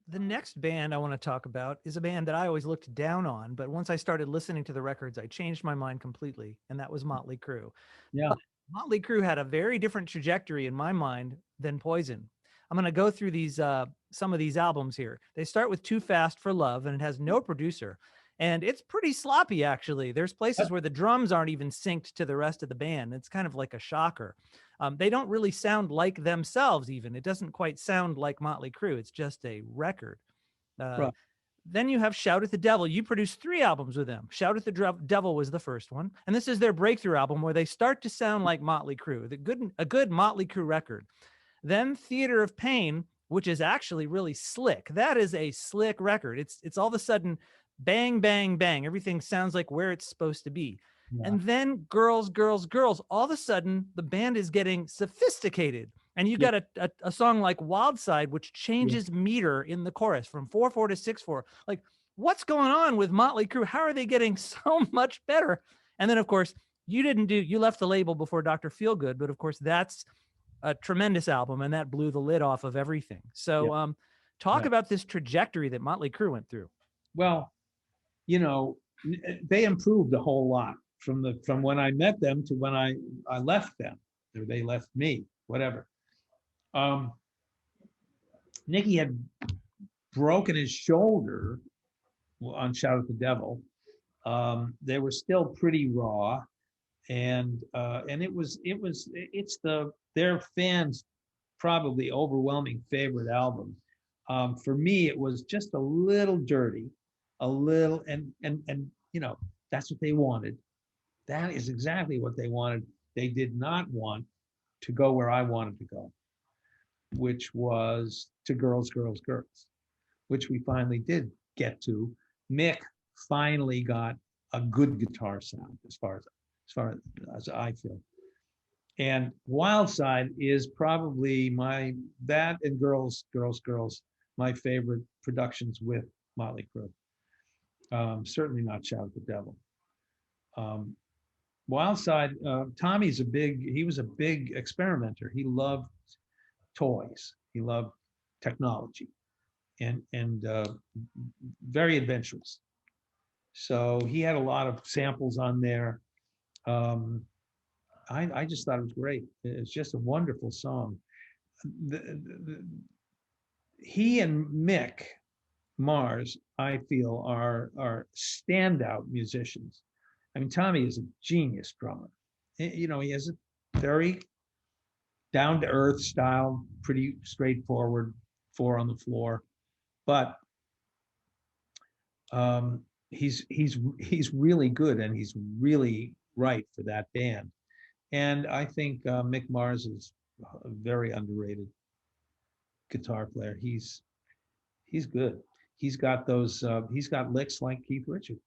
The next band I want to talk about is a band that I always looked down on, but once I started listening to the records, I changed my mind completely, and that was Motley Crue. Yeah. But Motley Crue had a very different trajectory in my mind than Poison. I'm going to go through these some of these albums here. They start with Too Fast for Love, and it has no producer, and it's pretty sloppy actually. There's places where the drums aren't even synced to the rest of the band. It's kind of like a shocker. They don't really sound like themselves even. It doesn't quite sound like Motley Crue. It's just a record. Uh, Right. then you have Shout at the Devil. You produced 3 albums with them. Shout at the Devil was the first one, and this is their breakthrough album where they start to sound like Motley Crue. A good Motley Crue record. Then Theater of Pain, which is actually really slick. That is a slick record. It's all of a sudden bang, bang, bang. Everything sounds like where it's supposed to be. Yeah. And then Girls, Girls, Girls. All of a sudden, the band is getting sophisticated. And you Yeah. got a song like Wild Side, which Yeah. changes meter in the chorus from 4/4 to 6/4. Like, what's going on with Motley Crue? How are they getting so much better? And then, of course, you left the label before Dr. Feelgood, but of course, that's a tremendous album, and that blew the lid off of everything. Yeah. So, talk Yeah. about this trajectory that Motley Crue went through. Well, you know, they improved a whole lot from when I met them to when I left them, or they left me, whatever. Um, Nicky had broken his shoulder on Shout at the Devil. They were still pretty raw, and it's their fans probably overwhelming favorite album. For me, it was just a little dirty, a little, and that's what they wanted. That is exactly what they wanted. They did not want to go where I wanted to go, which was to Girls, Girls, Girls, which we finally did get to. Mick finally got a good guitar sound as I feel. And Wild Side is probably that and Girls, Girls, Girls, my favorite productions with Motley Crue. Certainly not Shout at the Devil. Um, Wild Side, he was a big experimenter. He loved toys. He loved technology and very adventurous. So he had a lot of samples on there. Um, I just thought it was great. It's just a wonderful song. He and Mick Mars, I feel, are standout musicians. I mean, Tommy is a genius drummer. He has a very down to earth style, pretty straightforward, 4 on the floor, but he's really good and he's really right for that band. And I think Mick Mars is a very underrated guitar player. He's good. He's got those. He's got licks like Keith Richards.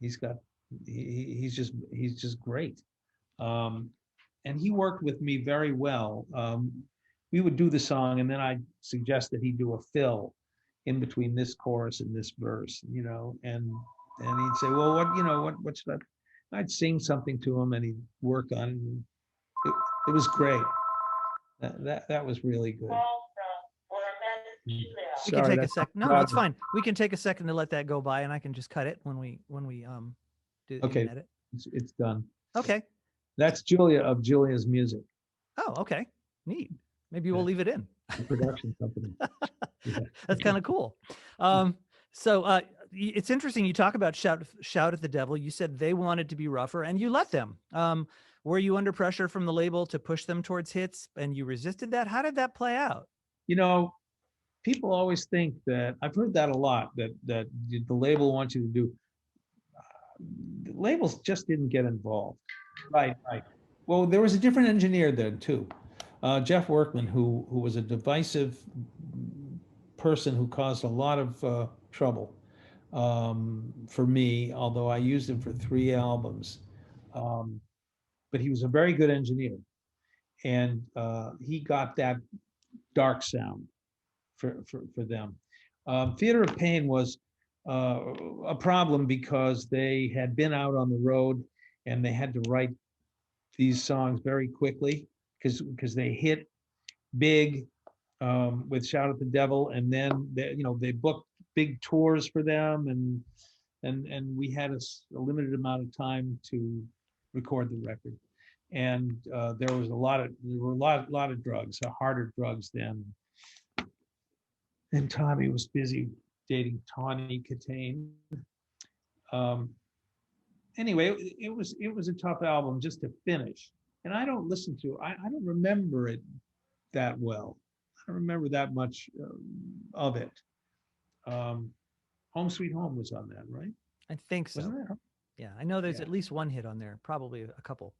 He's got. He's just great. Um, and he worked with me very well. We would do the song, and then I'd suggest that he do a fill in between this chorus and this verse, and he'd say, "Well, what should I?" I'd sing something to him, and he'd work on it. It was great. That was really good. We can Sorry, take a that's sec. No, it's fine. We can take a second to let that go by, and I can just cut it when we do okay. an edit. It's done. Okay. That's Julia of Julia's Music. Oh, okay. Neat. Maybe we'll leave it in. The production company. Yeah. That's kind of cool. So it's interesting. You talk about shout at the Devil. You said they wanted to be rougher, and you let them. Were you under pressure from the label to push them towards hits, and you resisted that? How did that play out? People always think that I've heard that a lot. That the label wants you to do. The labels just didn't get involved. Right. Well, there was a different engineer then too, Jeff Workman, who was a divisive person who caused a lot of trouble for me. Although I used him for 3 albums, but he was a very good engineer, and he got that dark sound for them. Theater of Pain was a problem because they had been out on the road and they had to write these songs very quickly because they hit big with Shout at the Devil, and then they booked big tours for them, and we had a limited amount of time to record the record. And there were a lot of drugs, harder drugs then. And Tommy was busy dating Tawny Katane. Anyway, it was a tough album just to finish. And I don't remember it that well. I don't remember that much of it. Home Sweet Home was on that, right? I think so. Wasn't it? Yeah, I know there's Yeah. at least one hit on there, probably a couple.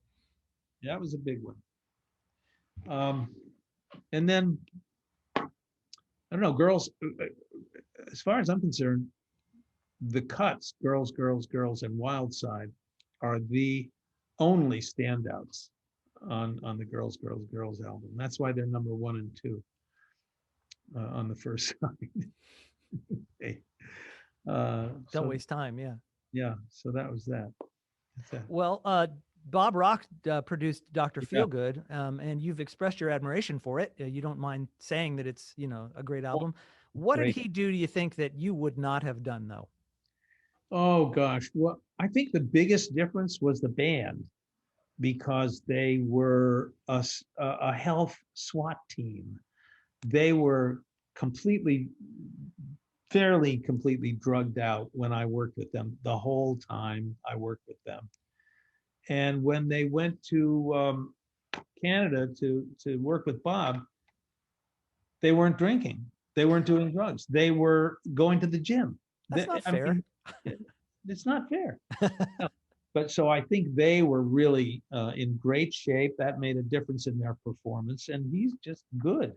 Yeah, that was a big one. And then, I don't know, girls, as far as I'm concerned, the cuts, Girls, Girls, Girls, and Wild Side are the only standouts on the Girls, Girls, Girls album. That's why they're number 1 and 2 on the first side. Don't waste time, yeah. Yeah, so that was that. Well, Bob Rock produced Dr. Feelgood, and you've expressed your admiration for it. You don't mind saying that it's, a great album. What did he do you think that you would not have done, though? Oh, gosh. Well, I think the biggest difference was the band, because they were a health SWAT team. They were fairly completely drugged out when I worked with them, the whole time I worked with them. And when they went to Canada to work with Bob, they weren't drinking. They weren't doing drugs. They were going to the gym. That's not fair. It's not fair. No. But so I think they were really in great shape. That made a difference in their performance. And he's just good.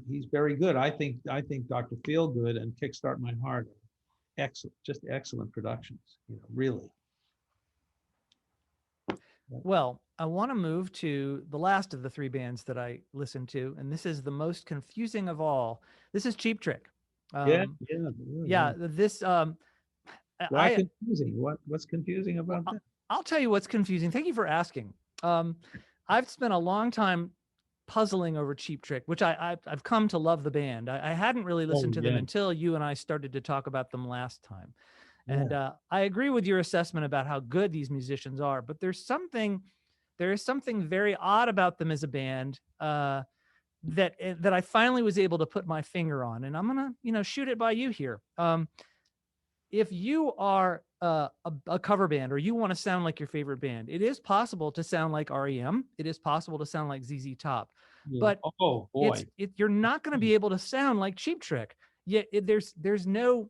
He's very good. I think Dr. Feelgood and Kickstart My Heart are excellent productions, really. Well, I want to move to the last of the 3 bands that I listened to, and this is the most confusing of all. This is Cheap Trick. This why confusing? What's confusing about that? I'll tell you what's confusing. Thank you for asking. I've spent a long time puzzling over Cheap Trick, which I've come to love the band. I hadn't really listened to them until you and I started to talk about them last time. And I agree with your assessment about how good these musicians are, but there is something very odd about them as a band that I finally was able to put my finger on. And I'm gonna shoot it by you here. If you are a cover band, or you want to sound like your favorite band, it is possible to sound like REM. It is possible to sound like ZZ Top, but you're not going to be able to sound like Cheap Trick. Yet there's no.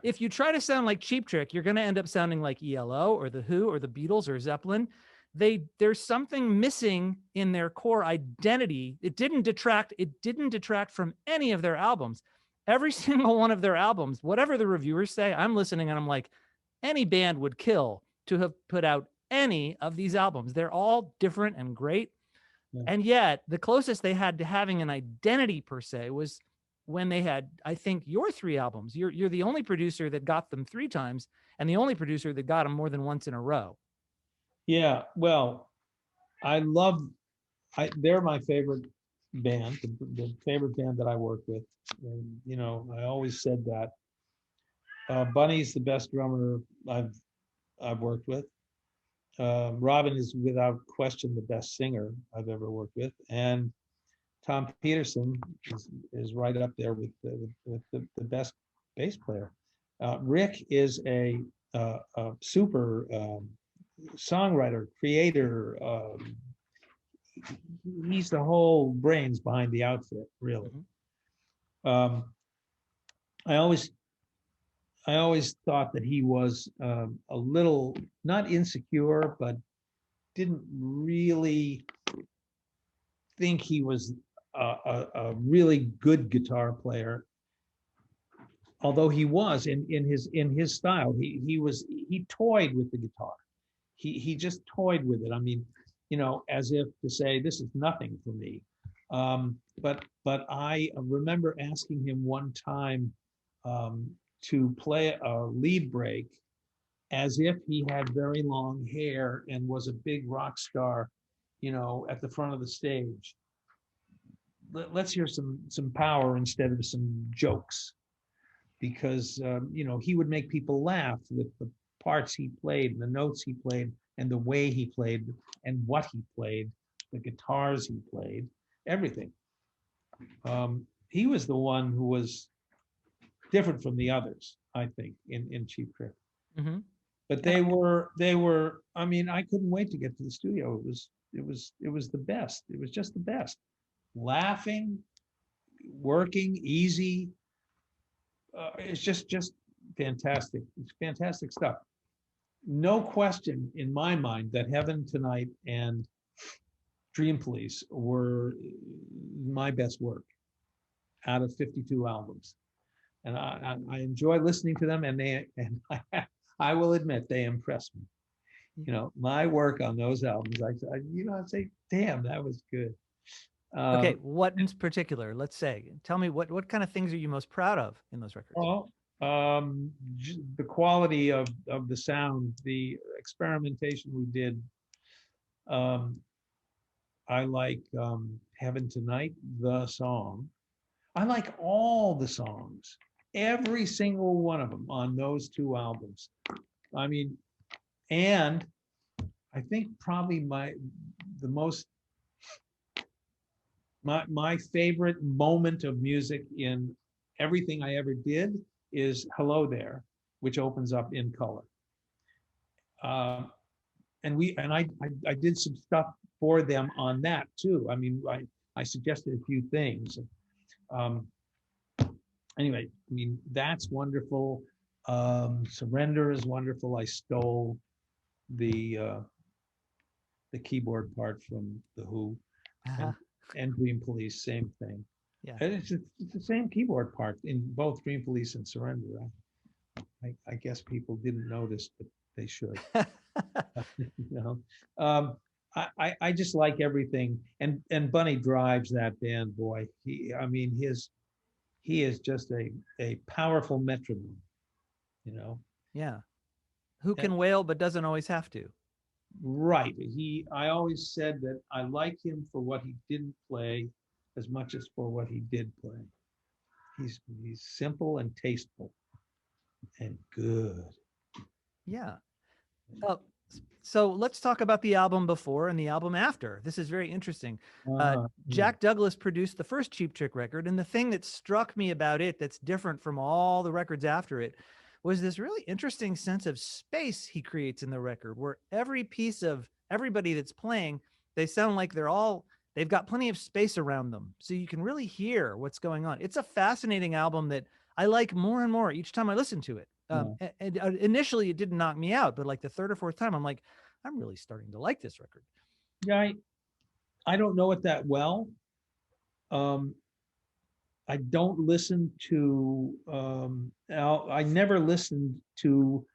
If you try to sound like Cheap Trick, you're going to end up sounding like ELO or The Who or the Beatles or Zeppelin. There's something missing in their core identity. It didn't detract from any of their albums. Every single one of their albums, whatever the reviewers say, I'm listening and I'm like, any band would kill to have put out any of these albums. They're all different and great. Yeah. And yet the closest they had to having an identity per se was when they had, I think, your 3 albums. You're the only producer that got them 3 times, and the only producer that got them more than once in a row. Yeah, well, they're my favorite band, the favorite band that I work with. And, I always said that. Bunny's the best drummer I've worked with. Robin is without question the best singer I've ever worked with, and Tom Peterson is right up there with the best bass player. Rick is a super songwriter, creator. He's the whole brains behind the outfit, really. Mm-hmm. I always thought that he was a little, not insecure, but didn't really think he was a really good guitar player. Although he was in his style, he toyed with the guitar. He just toyed with it. I mean, as if to say, this is nothing for me. But I remember asking him one time to play a lead break as if he had very long hair and was a big rock star, at the front of the stage. let's hear some power instead of some jokes, because he would make people laugh with the parts he played, and the notes he played, and the way he played, and what he played, the guitars he played, everything. He was the one who was different from the others, I think, in Cheap Trick. Mm-hmm. But they were. I mean, I couldn't wait to get to the studio. It was the best. It was just the best. Laughing, working, easy. It's just fantastic. It's fantastic stuff. No question in my mind that Heaven Tonight and Dream Police were my best work out of 52 albums, and I enjoy listening to them, and I will admit they impress me. My work on those albums, I'd say, damn, that was good. Okay, what in particular? Let's say, tell me what kind of things are you most proud of in those records? Well, the quality of the sound, the experimentation we did. I like Heaven Tonight, the song. I like all the songs, every single one of them on those two albums. I mean, and I think probably my favorite moment of music in everything I ever did is Hello There, which opens up in color. And I did some stuff for them on that too. I mean, I suggested a few things. Anyway, I mean, that's wonderful. Surrender is wonderful. I stole the keyboard part from The Who. Uh-huh. And Dream Police, same thing. Yeah. And it's the same keyboard part in both Dream Police and Surrender. I guess people didn't notice, but they should. I just like everything, and Bunny drives that band, boy. He is just a powerful metronome. Yeah. Who can wail but doesn't always have to. Right. I always said that I like him for what he didn't play as much as for what he did play. He's simple and tasteful and good. Yeah. So let's talk about the album before and the album after. This is very interesting. Jack Douglas produced the first Cheap Trick record, and the thing that struck me about it that's different from all the records after it was this really interesting sense of space he creates in the record, where every piece of everybody that's playing, they sound like they've got plenty of space around them. So you can really hear what's going on. It's a fascinating album that I like more and more each time I listen to it. And initially it didn't knock me out, but like the third or fourth time, I'm like, I'm really starting to like this record. Yeah, I don't know it that well. I don't listen to, I never listened to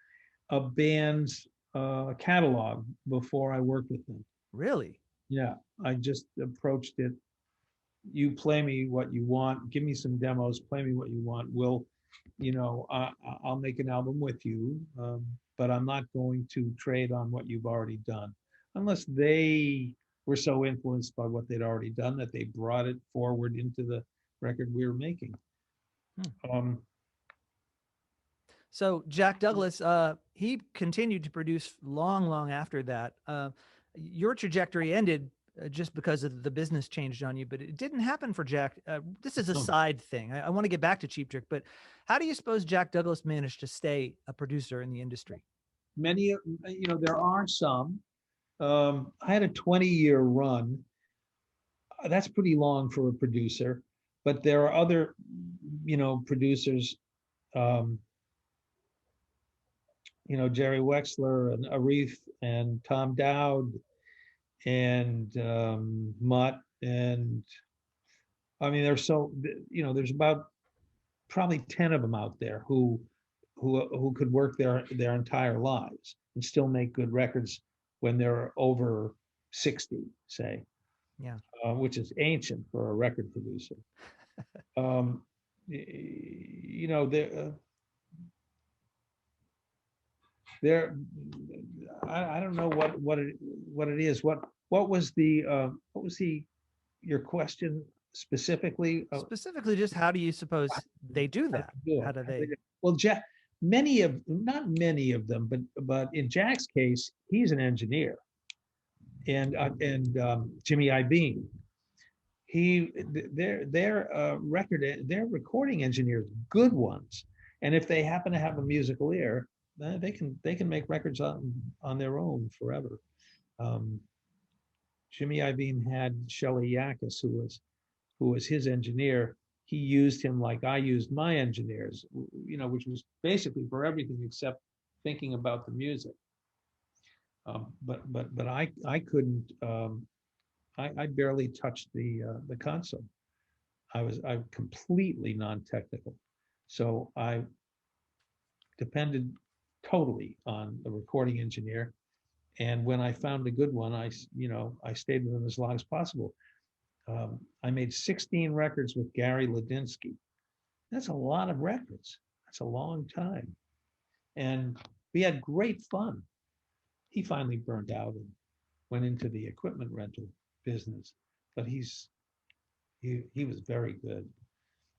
a band's catalog before I worked with them. Really? Yeah, I just approached it. You play me what you want, give me some demos, play me what you want. I'll make an album with you, but I'm not going to trade on what you've already done, unless they were so influenced by what they'd already done that they brought it forward into the record we were making. So Jack Douglas, he continued to produce long after that. Your trajectory ended just because of the business changed on you, but it didn't happen for Jack. This is a side thing. I want to get back to Cheap Trick, but how do you suppose Jack Douglas managed to stay a producer in the industry? Many, there are some. I had a 20-year run. That's pretty long for a producer, but there are other, producers, Jerry Wexler and Arif and Tom Dowd and Mutt, and I mean, there's about probably 10 of them out there who could work their entire lives and still make good records when they're over 60, say. Yeah. Which is ancient for a record producer. I don't know what it is. What was your question specifically. Specifically, just how do you suppose they do How to that? do How it. do they? Well, Jack, not many of them, but in Jack's case, he's an engineer, and Jimmy Iovine, they're recording engineers, good ones, and if they happen to have a musical ear, they can make records on their own forever. Um, Jimmy Iovine had Shelley Yakis, who was his engineer. He used him like I used my engineers, which was basically for everything except thinking about the music. But I couldn't. I barely touched the console. I'm completely non-technical, so I depended totally on the recording engineer. And when I found a good one, I stayed with them as long as possible. I made 16 records with Gary Ladinsky. That's a lot of records. That's a long time. And we had great fun. He finally burned out and went into the equipment rental business, but he was very good.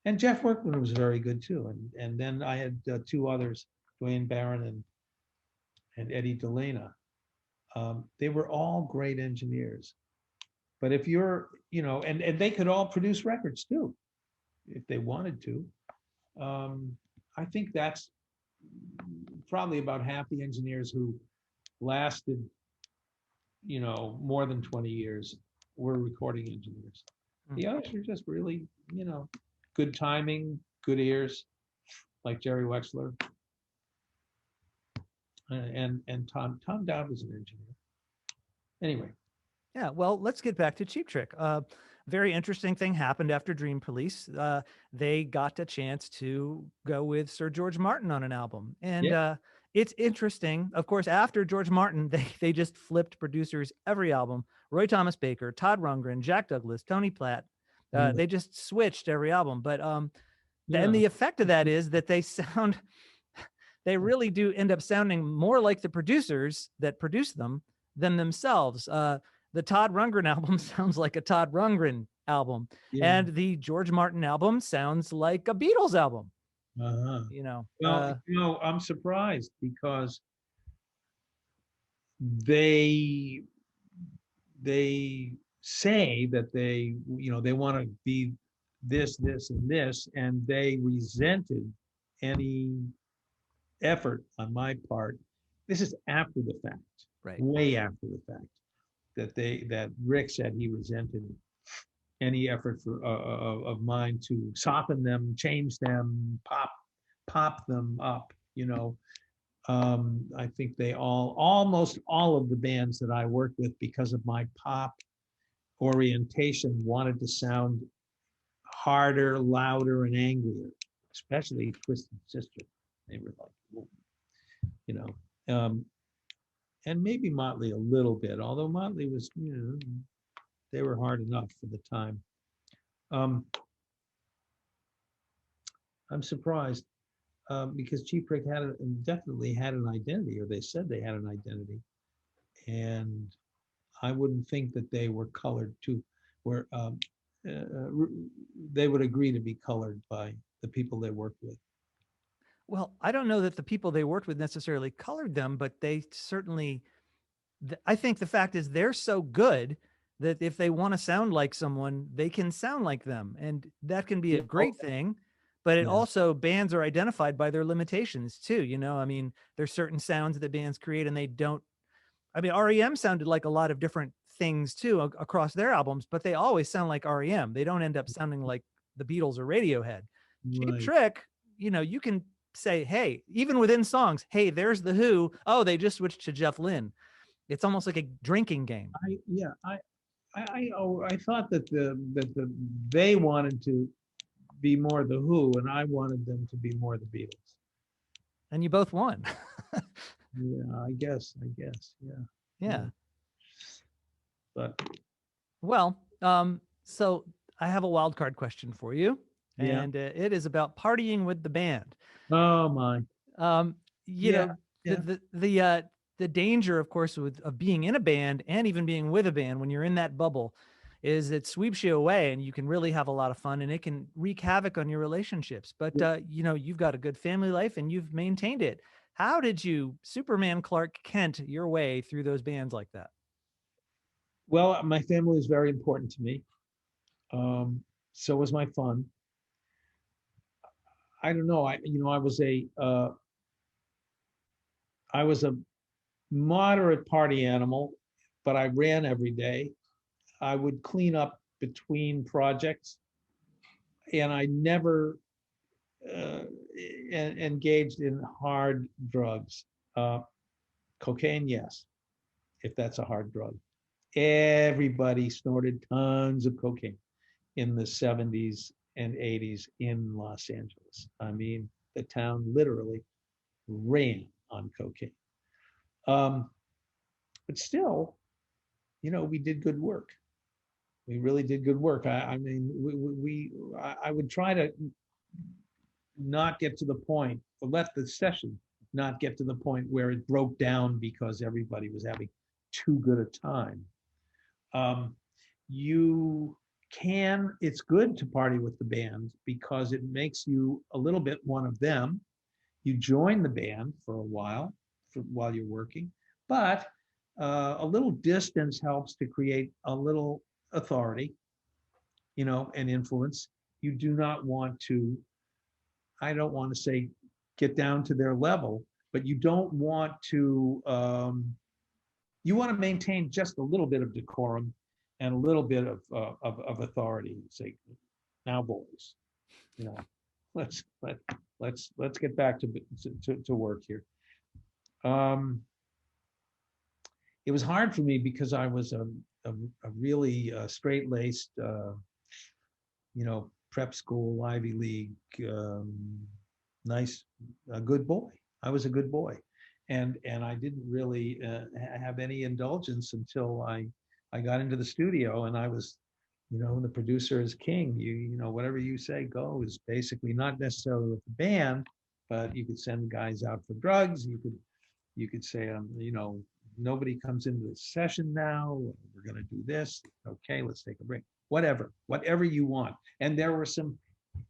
And Jeff Workman was very good too. And then I had two others, Dwayne Barron and Eddie Delana. They were all great engineers. But if you're, and they could all produce records too, if they wanted to. I think that's probably about half the engineers who lasted, more than 20 years were recording engineers. The others are just really, good timing, good ears, like Jerry Wexler. And Tom Dowd was an engineer. Anyway. Yeah, well, let's get back to Cheap Trick. Very interesting thing happened after Dream Police. They got a chance to go with Sir George Martin on an album. And it's interesting. Of course, after George Martin, they just flipped producers every album. Roy Thomas Baker, Todd Rundgren, Jack Douglas, Tony Platt. They just switched every album. But and the effect of that is that they really do end up sounding more like the producers that produced them than themselves. The Todd Rundgren album sounds like a Todd Rundgren album, and the George Martin album sounds like a Beatles album. Well, I'm surprised because they say that they want to be this, and this, and they resented any effort on my part. This is after the fact, right? Way after the fact. That Rick said he resented any effort of mine to soften them, change them, pop them up. I think almost all of the bands that I worked with, because of my pop orientation, wanted to sound harder, louder, and angrier. Especially Twisted Sister. They were like, and maybe Motley a little bit, although Motley was, they were hard enough for the time. I'm surprised because Cheap Trick definitely had an identity, or they said they had an identity, and I wouldn't think that they were colored they would agree to be colored by the people they worked with. Well, I don't know that the people they worked with necessarily colored them, but they certainly, I think the fact is they're so good that if they want to sound like someone, they can sound like them. And that can be a great thing, but it also, bands are identified by their limitations too. I mean, there's certain sounds that bands create and they don't, REM sounded like a lot of different things too across their albums, but they always sound like REM. They don't end up sounding like the Beatles or Radiohead. Cheap Trick, you can say, hey, even within songs, hey, there's the Who. Oh, they just switched to Jeff Lynne. It's almost like a drinking game. I thought that they wanted to be more the Who, and I wanted them to be more the Beatles. And you both won. Yeah, I guess. Yeah. But well, so I have a wild card question for you. And it is about partying with the band. Oh my! The danger, of course, of being in a band and even being with a band when you're in that bubble, is it sweeps you away and you can really have a lot of fun and it can wreak havoc on your relationships. But, you know, you've got a good family life and you've maintained it. How did you Superman Clark Kent your way through those bands like that? Well, my family is very important to me. So was my fun. I don't know. I was a moderate party animal, but I ran every day. I would clean up between projects, and I never engaged in hard drugs. Cocaine, yes, if that's a hard drug. Everybody snorted tons of cocaine in the 70s and 80s in Los Angeles. I mean, the town literally ran on cocaine. But still, you know, we did good work. We really did good work. I mean, I would try to not get to the point, or let the session not get to the point where it broke down because everybody was having too good a time. It's good to party with the band because it makes you a little bit one of them. You join the band for a while, while you're working, but a little distance helps to create a little authority, you know, and influence. You do not want to, I don't want to say get down to their level, but you don't want to, you want to maintain just a little bit of decorum and a little bit of authority. Say, now boys, you know, let's get back to work here. It was hard for me because I was a really straight-laced, you know, prep school, Ivy League, a good boy. I was a good boy, and I didn't really have any indulgence until I got into the studio, and I was, you know, the producer is king. You know, whatever you say goes. Basically, not necessarily with the band, but you could send guys out for drugs. You could say, you know, nobody comes into the session now. We're going to do this. Okay, let's take a break. Whatever you want. And there were some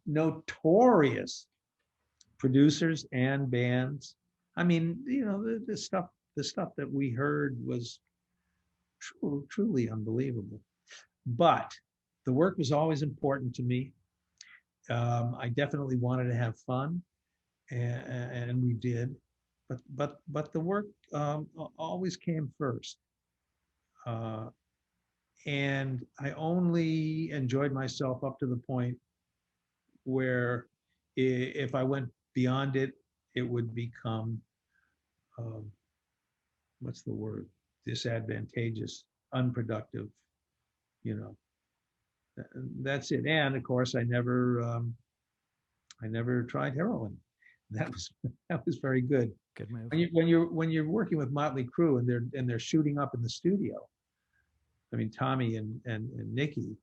notorious producers and bands. I mean, you know, the stuff that we heard was truly unbelievable. But the work was always important to me. I definitely wanted to have fun, and we did. But the work always came first. And I only enjoyed myself up to the point where if I went beyond it, it would become, what's the word? Disadvantageous, unproductive, you know. That's it. And of course, I never tried heroin. That was very good. Good move. When you're working with Motley Crue and they're shooting up in the studio, I mean, Tommy and Nikki,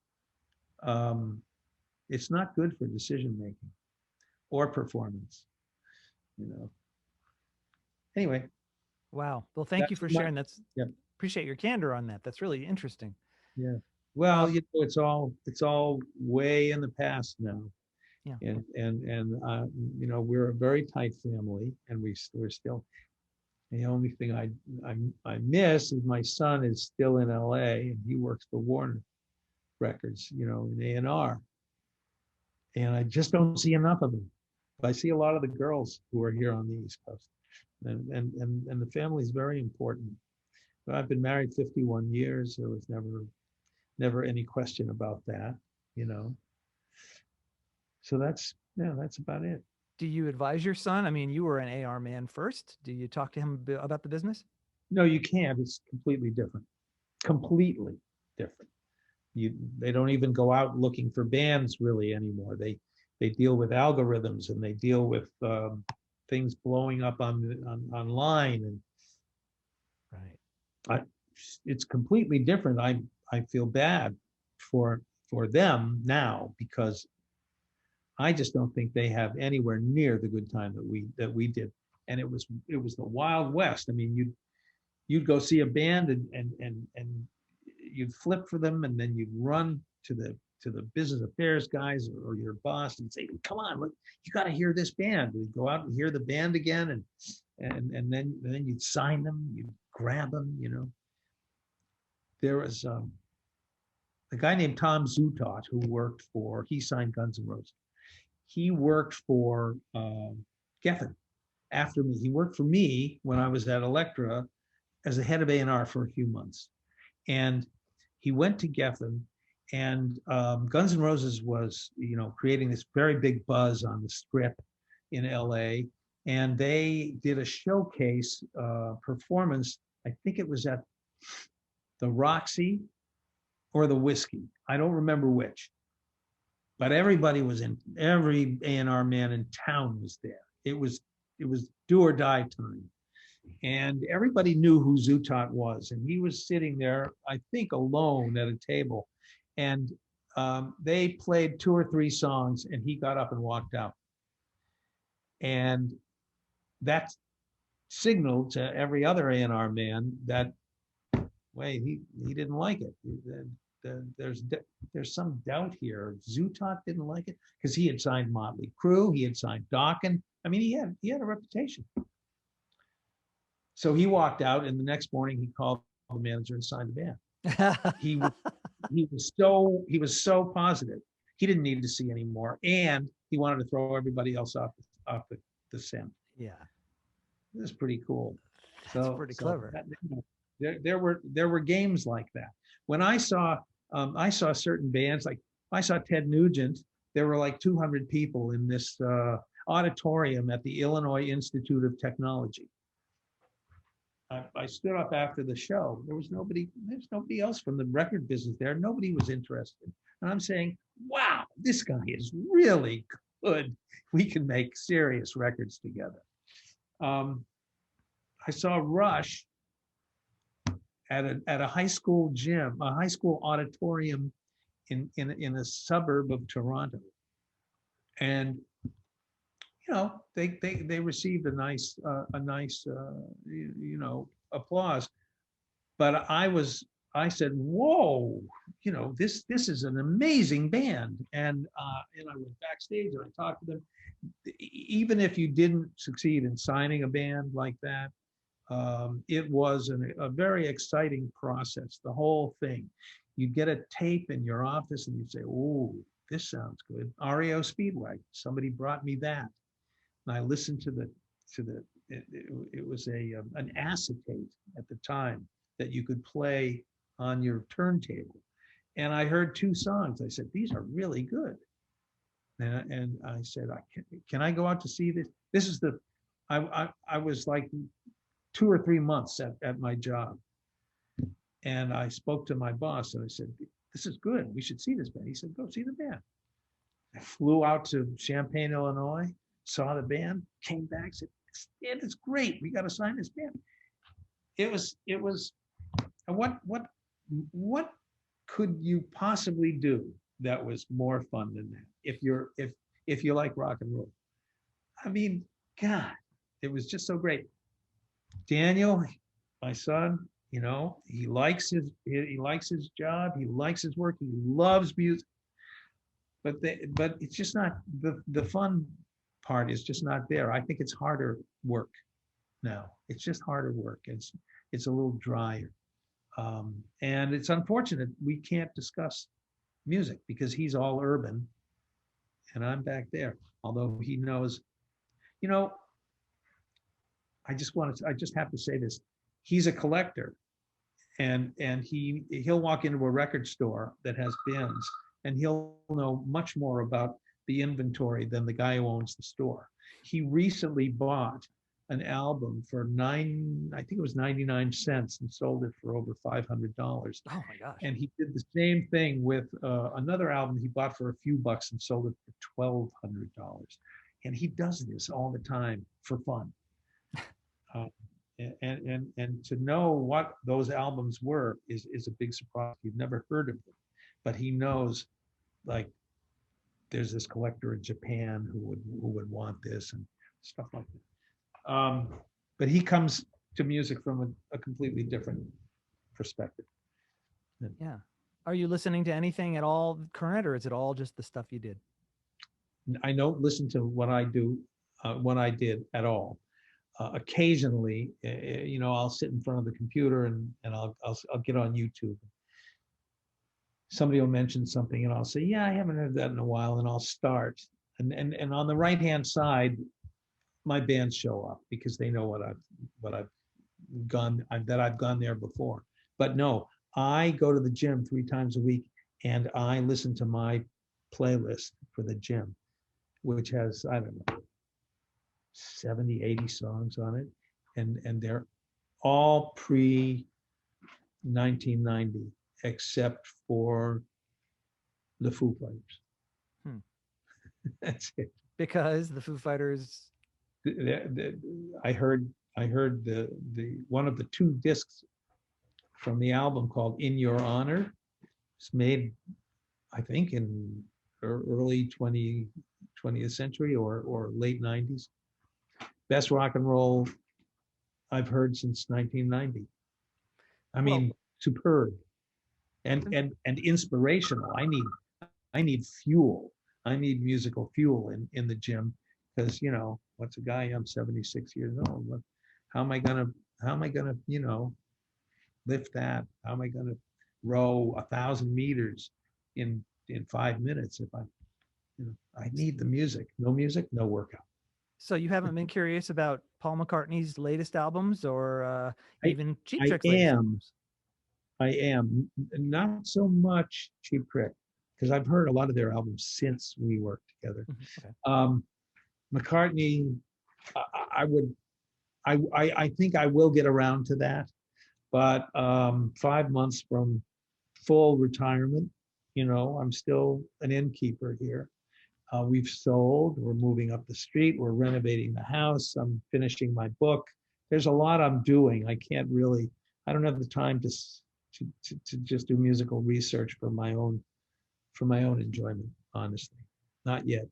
it's not good for decision making or performance, you know. Anyway. Wow. Well, thank you for sharing. Appreciate your candor on that. That's really interesting. Yeah. Well, you know, it's all way in the past now. Yeah. And you know, we're a very tight family, and we're still. The only thing I miss is my son is still in LA, and he works for Warner Records, you know, in A&R. And I just don't see enough of them. But I see a lot of the girls who are here on the East Coast, and the family is very important. But I've been married 51 years. There was never any question about that, you know. So that's about it. Do you advise your son? I mean, you were an AR man first. Do you talk to him about the business? No, you can't. It's completely different. Completely different. They don't even go out looking for bands really anymore. They deal with algorithms, and they deal with things blowing up online, and right. It's completely different. I feel bad for them now, because I just don't think they have anywhere near the good time that we did. And it was the Wild West. I mean, you'd go see a band and you'd flip for them, and then you'd run to the business affairs guys or your boss and say, come on, look, you got to hear this band. We'd go out and hear the band again, and then you'd sign them, you'd grab them, you know. There was a guy named Tom Zutaut who he signed Guns N' Roses. He worked for Geffen after me. He worked for me when I was at Elektra as the head of A&R for a few months. And he went to Geffen, and Guns N' Roses was, you know, creating this very big buzz on the Strip in LA. And they did a showcase performance. I think it was at the Roxy or the Whiskey. I don't remember which. But everybody was every A&R man in town was there. It was do or die time. And everybody knew who Zutaut was. And he was sitting there, I think, alone at a table. And they played 2 or 3 songs, and he got up and walked out. And that signaled to every other A&R man that, wait, he didn't like it. There's some doubt here. Zutaut didn't like it because he had signed Motley Crue, he had signed Dokken. I mean, he had a reputation. So he walked out, and the next morning he called the manager and signed the band. He was so positive. He didn't need to see anymore, and he wanted to throw everybody else off the scent. Yeah, it was pretty cool. That's pretty clever. There were games like that. When I saw certain bands, like I saw Ted Nugent, there were like 200 people in this auditorium at the Illinois Institute of Technology. I stood up after the show. There's nobody else from the record business there. Nobody was interested. And I'm saying, wow, this guy is really good. We can make serious records together. I saw Rush at a high school gym, a high school auditorium in a suburb of Toronto. And you know, they received a nice you know, applause. But I said, whoa, you know, this is an amazing band. And I went backstage and I talked to them. Even if you didn't succeed in signing a band like that, it was a very exciting process, the whole thing. You get a tape in your office and you say, oh, this sounds good. REO Speedwagon, somebody brought me that. And I listened to it was an acetate at the time that you could play on your turntable. And I heard 2 songs. I said, these are really good. And I said, can I go out to see this? This is I was like 2 or 3 months at my job. And I spoke to my boss and I said, this is good. We should see this band. He said, go see the band. I flew out to Champaign, Illinois, saw the band, came back, said, it's great. We got to sign this band. It was what could you possibly do that was more fun than that? If you like rock and roll. I mean, God, it was just so great. Daniel, my son, you know, he likes his job, he likes his work, he loves music. But it's just not the fun part is just not there. I think it's harder work now. It's just harder work. It's a little drier. And it's unfortunate we can't discuss music because he's all urban and I'm back there. Although he knows, you know, I just have to say this. He's a collector, and he'll walk into a record store that has bins and he'll know much more about the inventory than the guy who owns the store. He recently bought an album for I think it was 99 cents and sold it for over $500. Oh my gosh. And he did the same thing with another album he bought for a few bucks and sold it for $1,200. And he does this all the time for fun. And to know what those albums were is a big surprise. You've never heard of them, but he knows, like, there's this collector in Japan who would want this and stuff like that. But he comes to music from a completely different perspective. Yeah. Are you listening to anything at all current, or is it all just the stuff you did? I don't listen to what I do, what I did at all. Occasionally, I'll sit in front of the computer and I'll get on YouTube. Somebody will mention something and I'll say, yeah, I haven't heard that in a while, and I'll start. And on the right-hand side, my bands show up because they know what I've that I've gone there before. But no, I go to the gym 3 times a week and I listen to my playlist for the gym, which has, I don't know, 70, 80 songs on it. And they're all pre 1990, except for the Foo Fighters. Hmm. That's it. Because the Foo Fighters. I heard the one of the 2 discs from the album called In Your Honor. It's made, I think, in early 20th century or late 90s. Best rock and roll I've heard since 1990. I mean, superb and inspirational. I need fuel. I need musical fuel in the gym because, what's a guy? I'm 76 years old. How am I gonna lift that? How am I gonna row 1,000 meters in 5 minutes if I need the music. No music, no workout. So you haven't been curious about Paul McCartney's latest albums, or even Cheap I Trick's latest am. albums? I am not so much Cheap Trick because I've heard a lot of their albums since we worked together. Okay. McCartney, I think I will get around to that, but 5 months from full retirement, I'm still an innkeeper here. We've sold, we're moving up the street, we're renovating the house, I'm finishing my book. There's a lot I'm doing. I don't have the time to just do musical research for my own enjoyment, honestly. Not yet.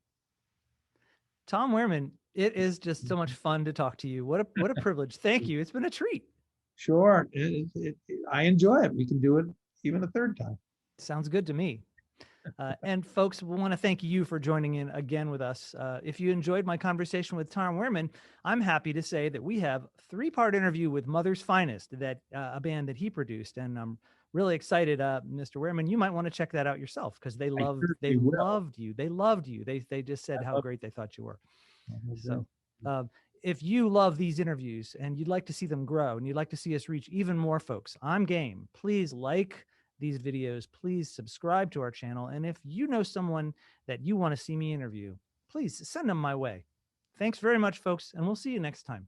Tom Werman, it is just so much fun to talk to you. What a privilege. Thank you. It's been a treat. Sure. I enjoy it. We can do it even a 3rd time. Sounds good to me. And folks, we want to thank you for joining in again with us. If you enjoyed my conversation with Tom Werman, I'm happy to say that we have 3-part interview with Mother's Finest, that a band that he produced, and I'm really excited. Mr. Werman, you might want to check that out yourself because they loved you. They loved you. They just said how great they thought you were. So if you love these interviews and you'd like to see them grow and you'd like to see us reach even more folks, I'm game. Please like these videos, please subscribe to our channel. And if you know someone that you want to see me interview, please send them my way. Thanks very much, folks, and we'll see you next time.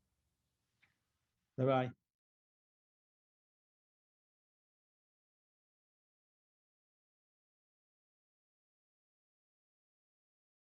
Bye-bye.